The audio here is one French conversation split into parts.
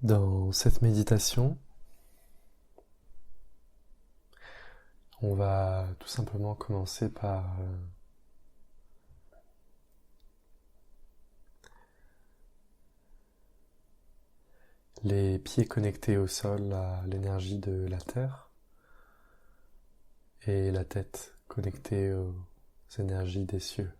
Dans cette méditation, on va tout simplement commencer par les pieds connectés au sol à l'énergie de la terre et la tête connectée aux énergies des cieux.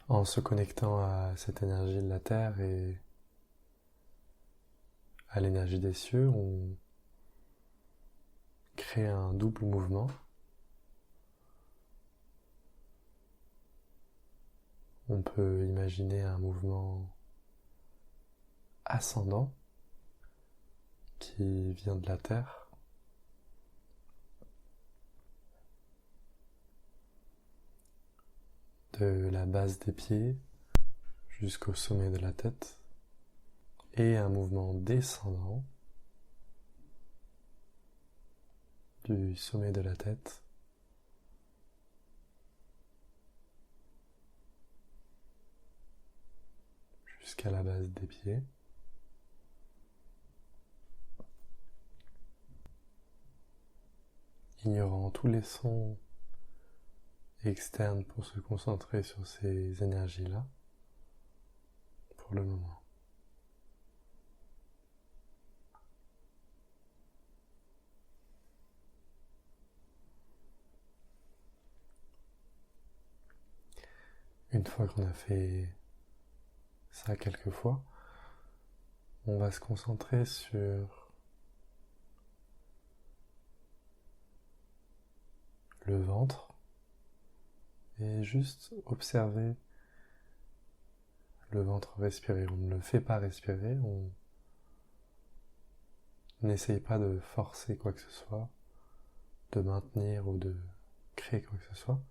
En se connectant à cette énergie de la terre et à l'énergie des cieux, on crée un double mouvement. On peut imaginer un mouvement ascendant qui vient de la terre, de la base des pieds jusqu'au sommet de la tête, et un mouvement descendant du sommet de la tête jusqu'à la base des pieds. Ignorant tous les sons externes pour se concentrer sur ces énergies-là pour le moment. Une fois qu'on a fait ça quelques fois, on va se concentrer sur le ventre et juste observer le ventre respirer. On ne le fait pas respirer, on n'essaye pas de forcer quoi que ce soit, de maintenir ou de créer quoi que ce soit.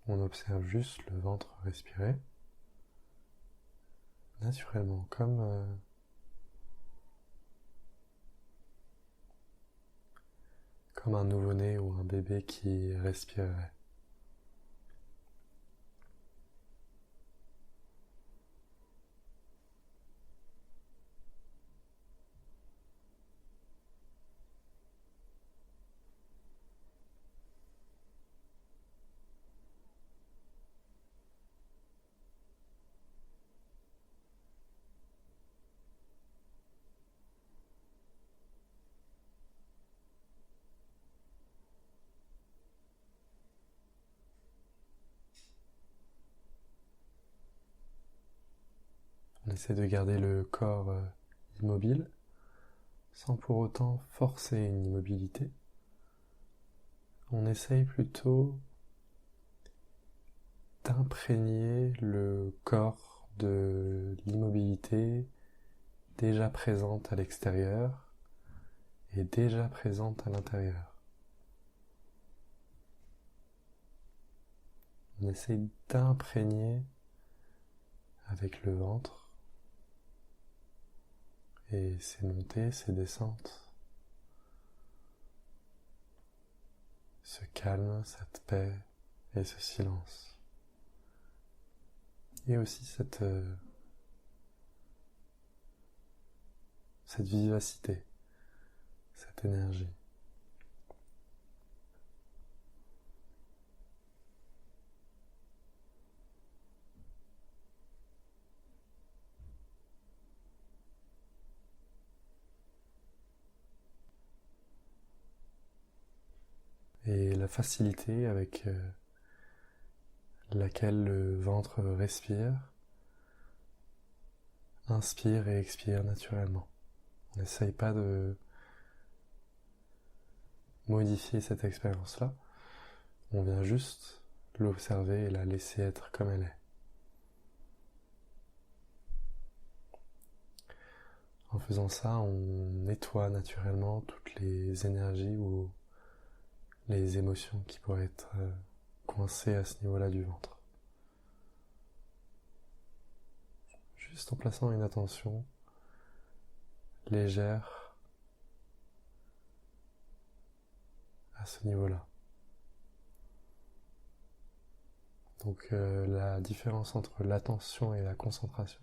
On observe juste le ventre respirer naturellement, comme un nouveau-né ou un bébé qui respirerait. On essaie de garder le corps immobile, sans pour autant forcer une immobilité. On essaye plutôt d'imprégner le corps de l'immobilité déjà présente à l'extérieur et déjà présente à l'intérieur. On essaye d'imprégner avec le ventre et ses montées, ses descentes, ce calme, cette paix et ce silence. Et aussi cette vivacité, cette énergie. Et la facilité avec laquelle le ventre respire, inspire et expire naturellement. On n'essaye pas de modifier cette expérience-là, on vient juste l'observer et la laisser être comme elle est. En faisant ça, on nettoie naturellement toutes les énergies ou les émotions qui pourraient être coincées à ce niveau-là du ventre. Juste en plaçant une attention légère à ce niveau-là. Donc la différence entre l'attention et la concentration,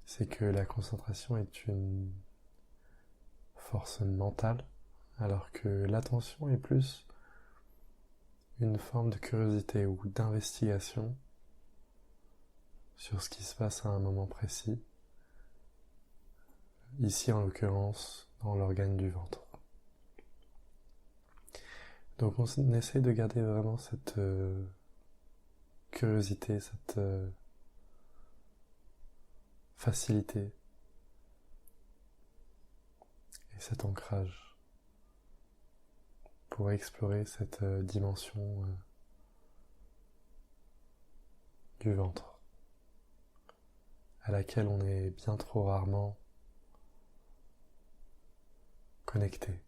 c'est que la concentration est une force mentale, alors que l'attention est plus une forme de curiosité ou d'investigation sur ce qui se passe à un moment précis, ici en l'occurrence dans l'organe du ventre. Donc on essaie de garder vraiment cette curiosité, cette facilité et cet ancrage pour explorer cette dimension du ventre à laquelle on est bien trop rarement connecté.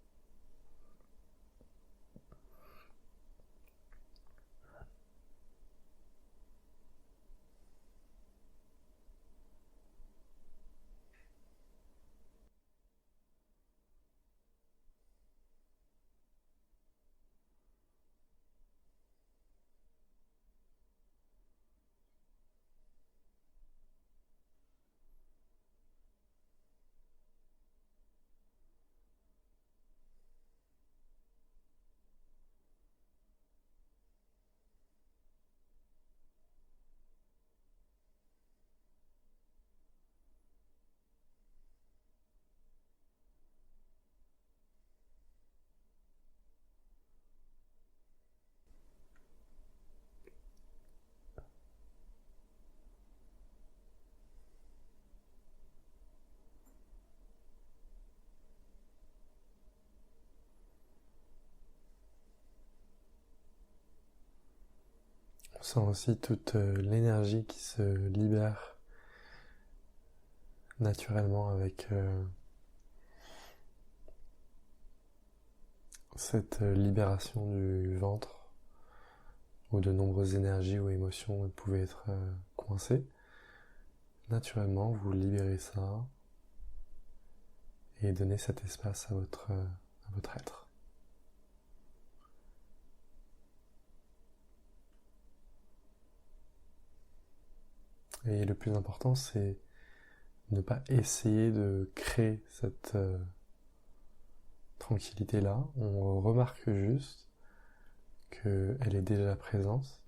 On sent aussi toute l'énergie qui se libère naturellement avec cette libération du ventre, où de nombreuses énergies ou émotions pouvaient être coincées. Naturellement, vous libérez ça et donnez cet espace à votre être. Et le plus important, c'est ne pas essayer de créer cette tranquillité-là. On remarque juste qu'elle est déjà présente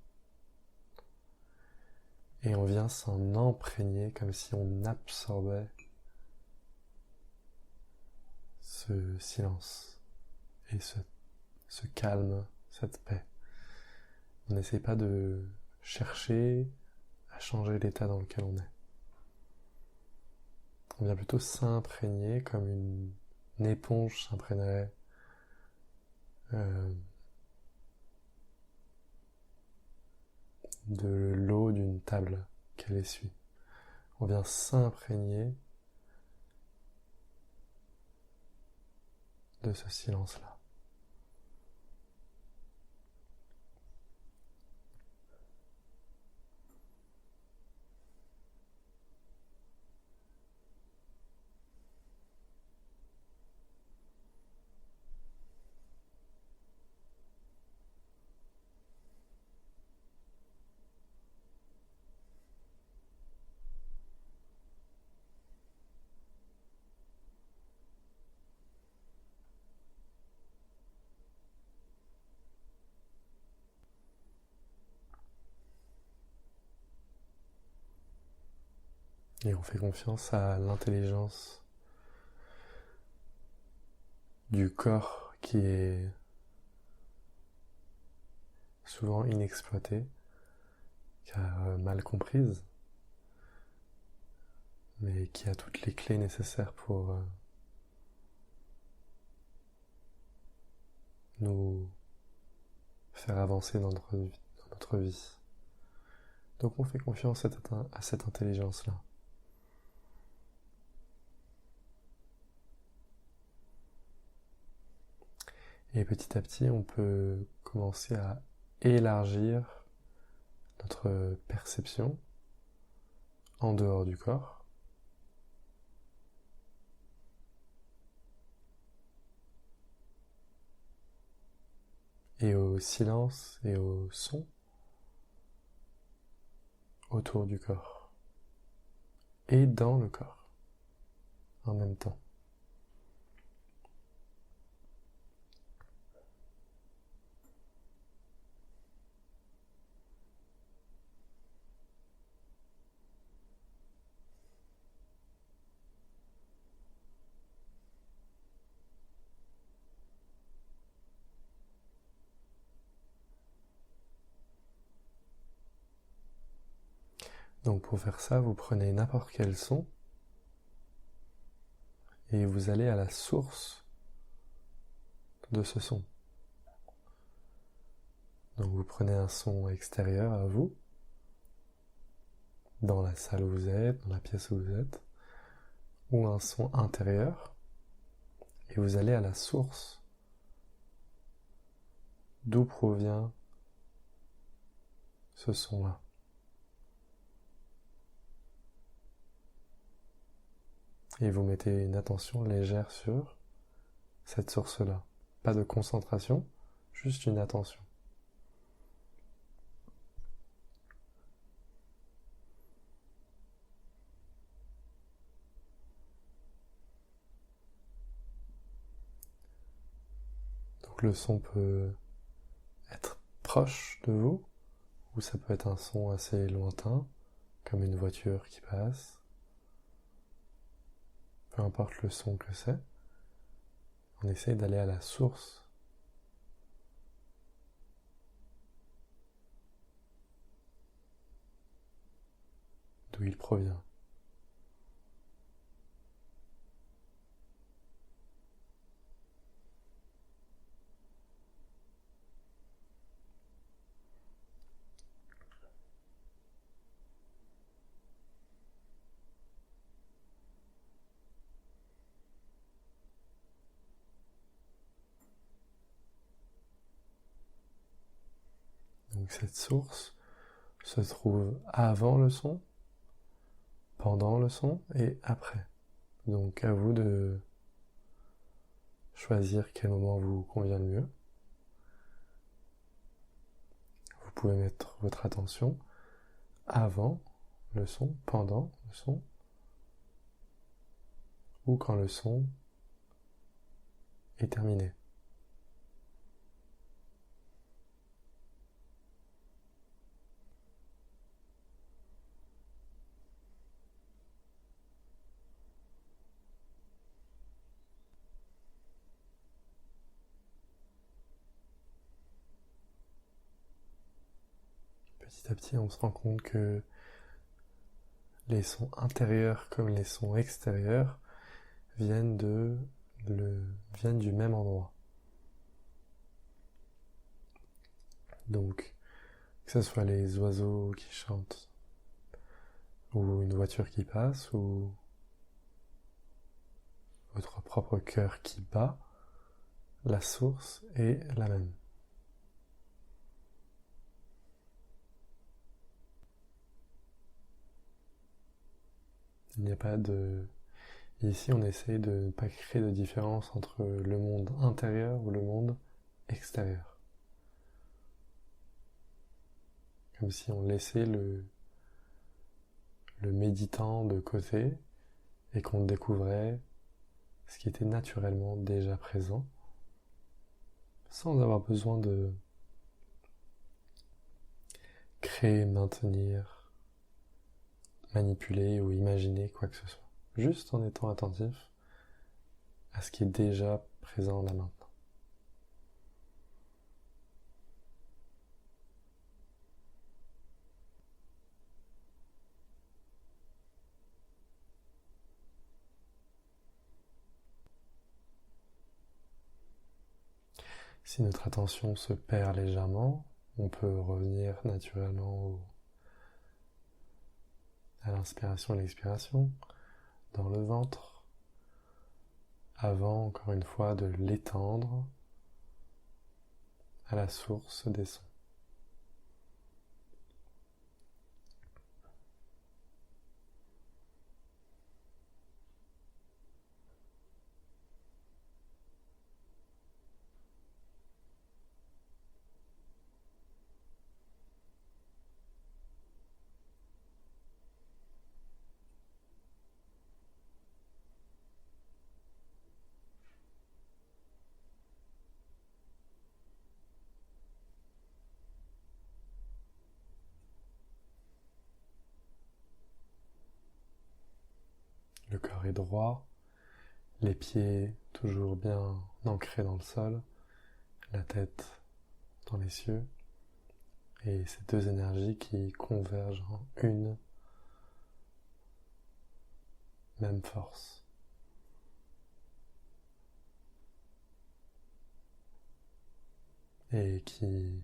et on vient s'en imprégner comme si on absorbait ce silence et ce calme, cette paix. On n'essaie pas de chercher à changer l'état dans lequel on est. On vient plutôt s'imprégner comme une éponge s'imprégnerait de l'eau d'une table qu'elle essuie. On vient s'imprégner de ce silence-là. Et on fait confiance à l'intelligence du corps qui est souvent inexploitée, car mal comprise, mais qui a toutes les clés nécessaires pour nous faire avancer dans notre vie. Donc on fait confiance à cette intelligence-là. Et petit à petit, on peut commencer à élargir notre perception en dehors du corps. et au silence et au son autour du corps et dans le corps en même temps. Donc pour faire ça, vous prenez n'importe quel son et vous allez à la source de ce son. Donc vous prenez un son extérieur à vous, dans la salle où vous êtes, dans la pièce où vous êtes, ou un son intérieur, et vous allez à la source d'où provient ce son-là. Et vous mettez une attention légère sur cette source-là. Pas de concentration, juste une attention. Donc le son peut être proche de vous, ou ça peut être un son assez lointain, comme une voiture qui passe. Peu importe le son que c'est, on essaie d'aller à la source d'où il provient. Donc cette source se trouve avant le son, pendant le son et après. Donc à vous de choisir quel moment vous convient le mieux. Vous pouvez mettre votre attention avant le son, pendant le son, ou quand le son est terminé. Petit à petit, on se rend compte que les sons intérieurs comme les sons extérieurs viennent du même endroit. Donc, que ce soit les oiseaux qui chantent, ou une voiture qui passe, ou votre propre cœur qui bat, la source est la même. Il n'y a pas de... Ici, on essaye de ne pas créer de différence entre le monde intérieur ou le monde extérieur. Comme si on laissait le méditant de côté et qu'on découvrait ce qui était naturellement déjà présent, sans avoir besoin de créer, maintenir, manipuler ou imaginer quoi que ce soit. Juste en étant attentif à ce qui est déjà présent là maintenant. Si notre attention se perd légèrement, on peut revenir naturellement à l'inspiration et l'expiration, dans le ventre, avant encore une fois de l'étendre à la source des sons. Le corps est droit, les pieds toujours bien ancrés dans le sol, la tête dans les cieux, et ces deux énergies qui convergent en une même force. Et qui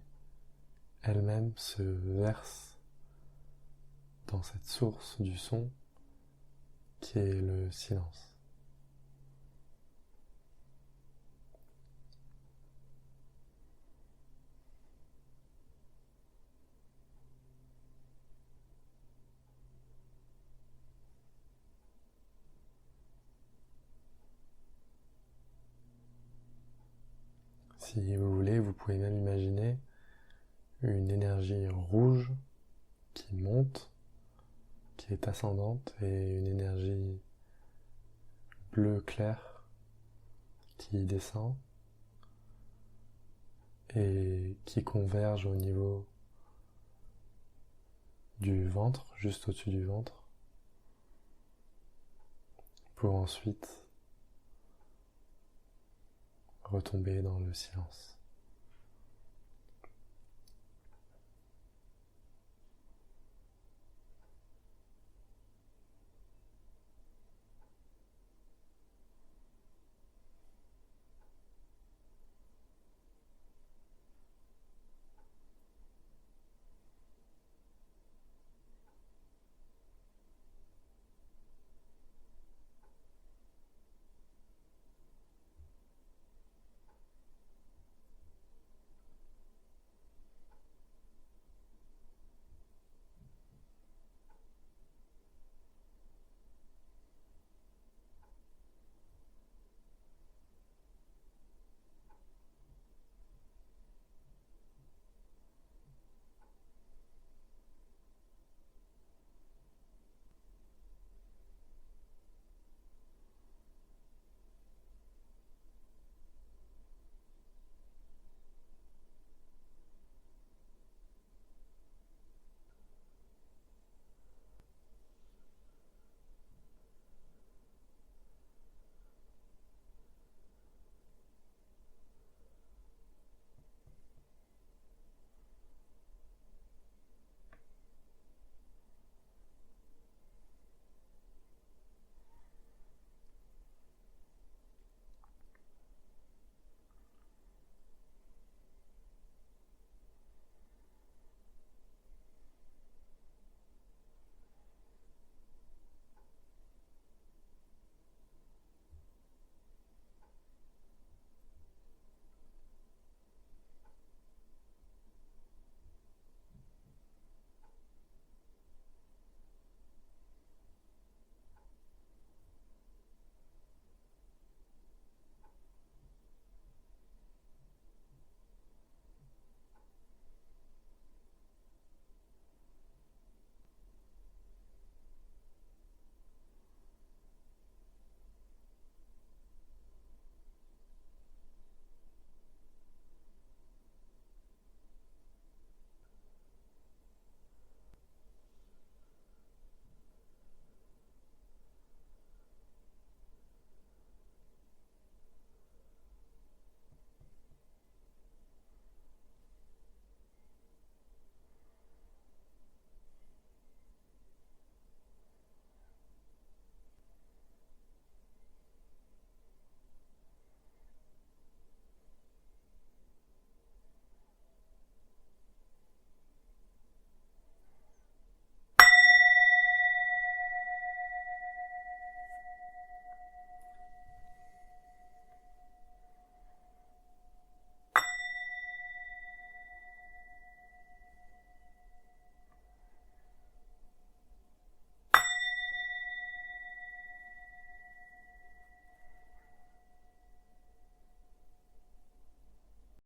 elle-même se verse dans cette source du son qui est le silence. Si vous voulez, vous pouvez même imaginer une énergie rouge qui monte, qui est ascendante, et une énergie bleu clair qui descend et qui converge au niveau du ventre, juste au-dessus du ventre, pour ensuite retomber dans le silence.